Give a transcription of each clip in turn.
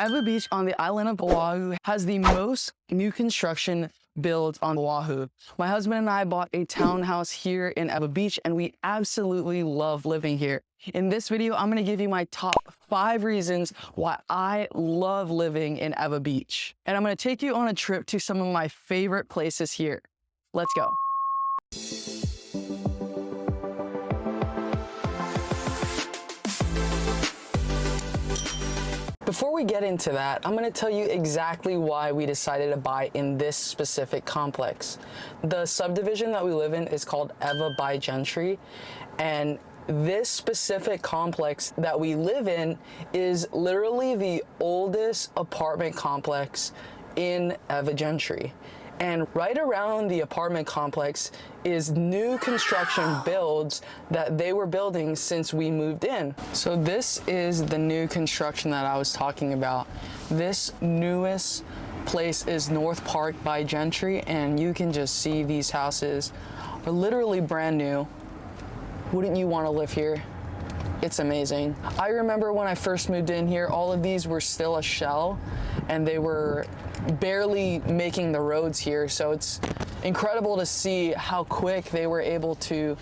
Ewa Beach on the island of Oahu has the most new construction builds on Oahu. My husband and I bought a townhouse here in Ewa Beach and we absolutely love living here. In this video, I'm gonna give you my top 5 reasons why I love living in Ewa Beach. And I'm gonna take you on a trip to some of my favorite places here. Let's go. Before we get into that, I'm gonna tell you exactly why we decided to buy in this specific complex. The subdivision that we live in is called Ewa Beach History, and this specific complex that we live in is literally the oldest apartment complex in Ewa Beach. And right around the apartment complex is new construction builds that they were building since we moved in. So this is the new construction that I was talking about. This newest place is North Park by Gentry, and you can just see these houses are literally brand new. Wouldn't you want to live here? It's amazing. I remember when I first moved in here, all of these were still a shell and they were barely making the roads here. So it's incredible to see how quick they were able to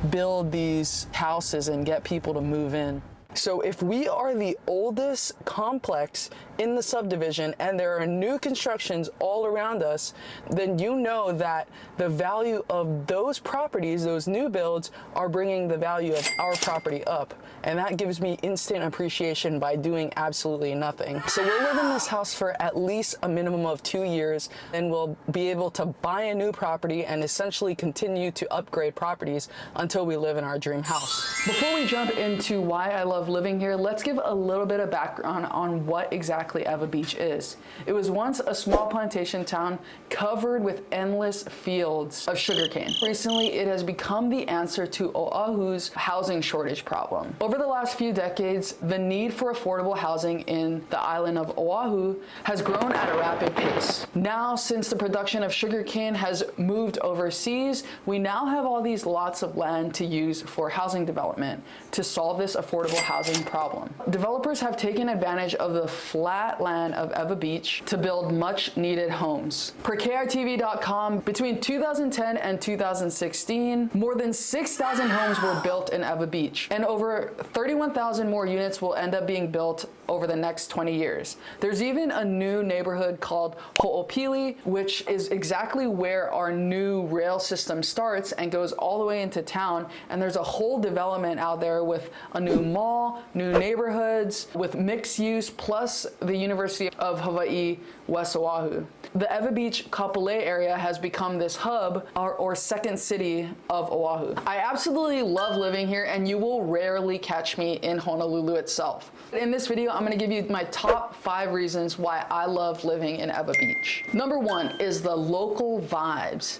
build these houses and get people to move in. So if we are the oldest complex in the subdivision and there are new constructions all around us, then you know that the value of those properties, those new builds, are bringing the value of our property up. And that gives me instant appreciation by doing absolutely nothing. So we'll live in this house for at least a minimum of 2 years, and we'll be able to buy a new property and essentially continue to upgrade properties until we live in our dream house. Before we jump into why I love living here, let's give a little bit of background on what exactly Ewa Beach is. It was once a small plantation town covered with endless fields of sugarcane. Recently, it has become the answer to Oahu's housing shortage problem. Over the last few decades, the need for affordable housing in the island of Oahu has grown at a rapid pace. Now, since the production of sugarcane has moved overseas, we now have all these lots of land to use for housing development to solve this affordable housing problem. Developers have taken advantage of the flat land of Ewa Beach to build much needed homes. Per KITV.com, between 2010 and 2016, more than 6,000 homes were built in Ewa Beach, and over 31,000 more units will end up being built over the next 20 years. There's even a new neighborhood called Ho'opili, which is exactly where our new rail system starts and goes all the way into town, and there's a whole development out there with a new mall, new neighborhoods, with mixed use, plus the University of Hawaii, West Oahu. The Ewa Beach Kapolei area has become this hub or second city of Oahu. I absolutely love living here, and you will rarely catch me in Honolulu itself. In this video, I'm gonna give you my top 5 reasons why I love living in Ewa Beach. Number 1 is the local vibes.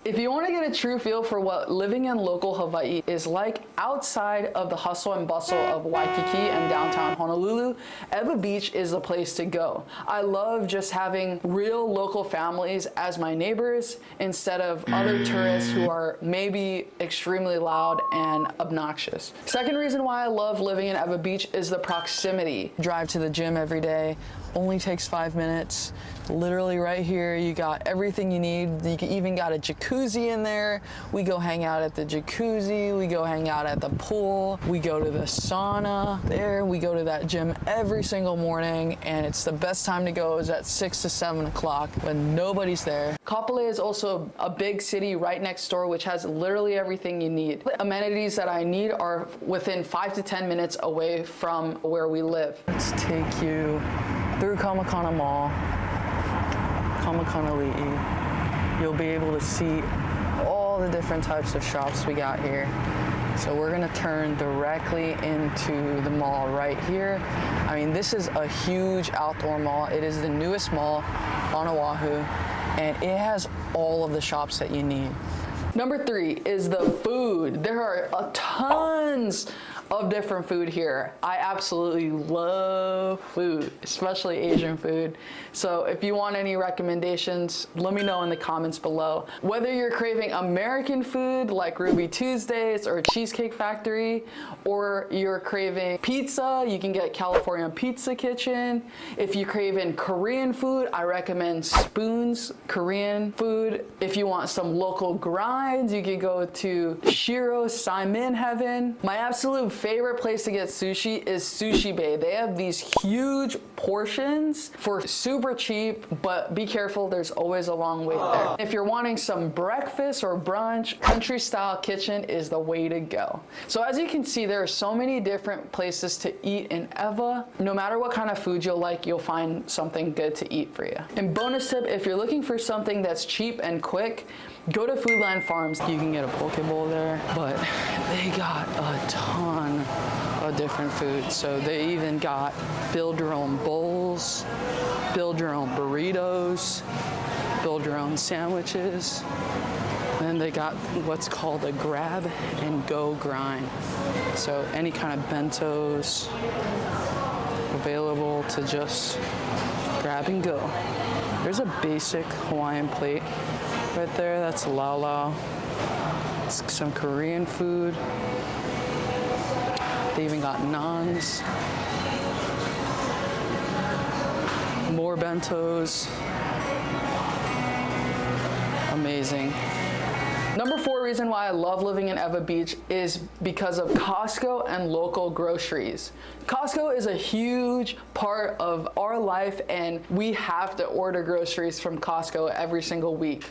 If you want to get a true feel for what living in local Hawaii is like outside of the hustle and bustle of Waikiki and downtown Honolulu, Ewa Beach is the place to go. I love just having real local families as my neighbors instead of other tourists who are maybe extremely loud and obnoxious. Second reason why I love living in Ewa Beach is the proximity. Drive to the gym every day, only takes 5 minutes. Literally right here, you got everything you need. You even got a jacuzzi in there. We go hang out at the jacuzzi. We go hang out at the pool. We go to the sauna there. We go to that gym every single morning, and it's the best time to go is at 6 to 7 o'clock when nobody's there. Kapolei is also a big city right next door, which has literally everything you need. The amenities that I need are within 5 to 10 minutes away from where we live. Let's take you through Kamakana Mall, Kamakanali'i. You'll be able to see all the different types of shops we got here. So we're gonna turn directly into the mall right here. I mean, this is a huge outdoor mall. It is the newest mall on Oahu, and it has all of the shops that you need. Number 3 is the food. There are tons of different food here. I absolutely love food, especially Asian food. So if you want any recommendations, let me know in the comments below. Whether you're craving American food like Ruby Tuesdays or Cheesecake Factory, or you're craving pizza, you can get California Pizza Kitchen. If you're craving Korean food, I recommend Spoon's Korean food. If you want some local grinds, you could go to Shiro's Saimin Heaven. My absolute favorite place to get sushi is Sushi Bay. They have these huge portions for super cheap, but be careful, there's always a long wait there. If you're wanting some breakfast or brunch, Country Style Kitchen is the way to go. So as you can see, there are so many different places to eat in Ewa. No matter what kind of food you'll like, you'll find something good to eat for you. And bonus tip, if you're looking for something that's cheap and quick, go to Foodland Farms. You can get a poke bowl there, but they got a ton of different food. So they even got build your own bowls, build your own burritos, build your own sandwiches. And they got what's called a grab and go grind. So any kind of bentos available to just grab and go. There's a basic Hawaiian plate right there. That's lau lau. It's some Korean food. They even got naans. More bentos. Amazing. Number 4 reason why I love living in Ewa Beach is because of Costco and local groceries. Costco is a huge part of our life, and we have to order groceries from Costco every single week.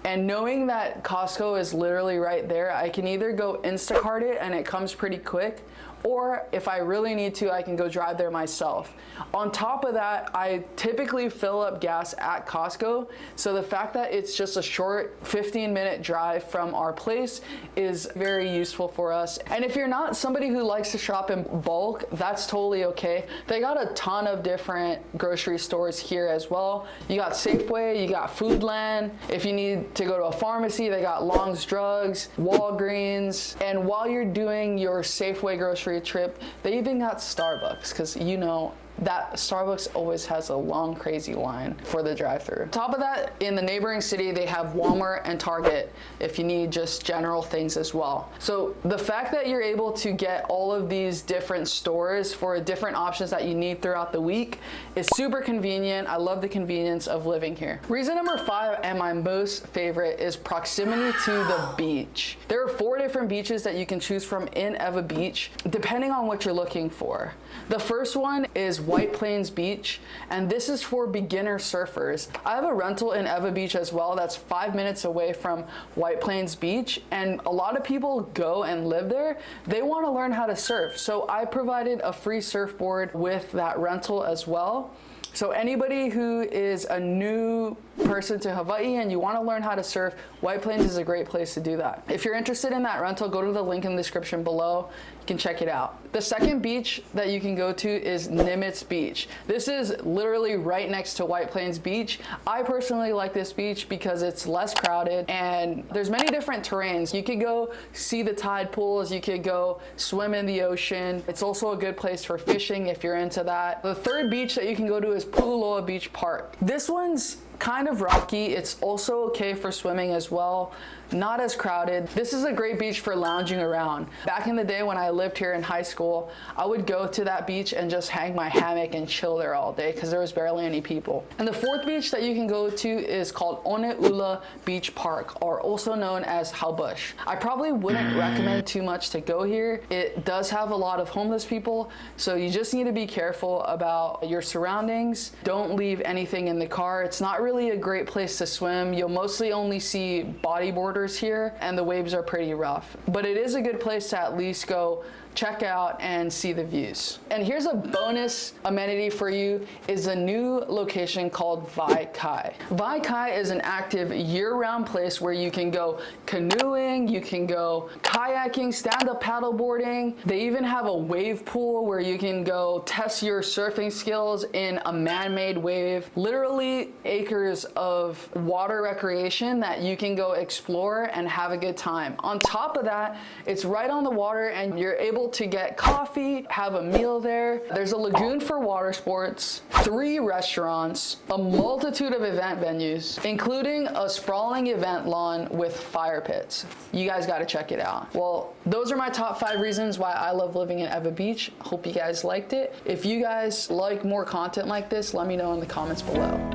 And knowing that Costco is literally right there, I can either go Instacart it and it comes pretty quick, or if I really need to, I can go drive there myself. On top of that, I typically fill up gas at Costco, so the fact that it's just a short 15-minute drive from our place is very useful for us. And if you're not somebody who likes to shop in bulk, that's totally okay. They got a ton of different grocery stores here as well. You got Safeway, you got Foodland. If you need to go to a pharmacy, they got Long's Drugs, Walgreens. And while you're doing your Safeway grocery trip, they even got Starbucks, because you know that Starbucks always has a long crazy line for the drive-thru. Top of that, in the neighboring city they have Walmart and Target if you need just general things as well. So the fact that you're able to get all of these different stores for different options that you need throughout the week is super convenient. I love the convenience of living here. Reason number 5, and my most favorite, is proximity to the beach. There are 4 different beaches that you can choose from in Ewa Beach depending on what you're looking for. The first one is White Plains Beach, and this is for beginner surfers. I have a rental in Ewa Beach as well that's 5 minutes away from White Plains Beach, and a lot of people go and live there. They want to learn how to surf, so I provided a free surfboard with that rental as well. So anybody who is a new person to Hawaii and you want to learn how to surf, White Plains is a great place to do that. If you're interested in that rental, go to the link in the description below. You can check it out. The second beach that you can go to is Nimitz Beach. This is literally right next to White Plains Beach. I personally like this beach because it's less crowded and there's many different terrains. You could go see the tide pools, you could go swim in the ocean. It's also a good place for fishing if you're into that. The third beach that you can go to is Pululoa Beach Park. This one's kind of rocky. It's also okay for swimming as well. Not as crowded. This is a great beach for lounging around. Back in the day when I lived here in high school, I would go to that beach and just hang my hammock and chill there all day because there was barely any people. And the fourth beach that you can go to is called One'ula Beach Park, or also known as Haubush. I probably wouldn't recommend too much to go here. It does have a lot of homeless people, so you just need to be careful about your surroundings. Don't leave anything in the car. It's not really a great place to swim. You'll mostly only see bodyboarders here, and the waves are pretty rough. But it is a good place to at least go check out and see the views. And here's a bonus amenity for you, is a new location called Vai Kai. Vai Kai is an active year-round place where you can go canoeing, you can go kayaking, stand-up paddleboarding. They even have a wave pool where you can go test your surfing skills in a man-made wave. Literally acres of water recreation that you can go explore explore and have a good time. On top of that, it's right on the water and you're able to get coffee, have a meal there. There's a lagoon for water sports, 3 restaurants, a multitude of event venues, including a sprawling event lawn with fire pits. You guys got to check it out. Well, those are my top 5 reasons why I love living in Ewa Beach. Hope you guys liked it. If you guys like more content like this, let me know in the comments below.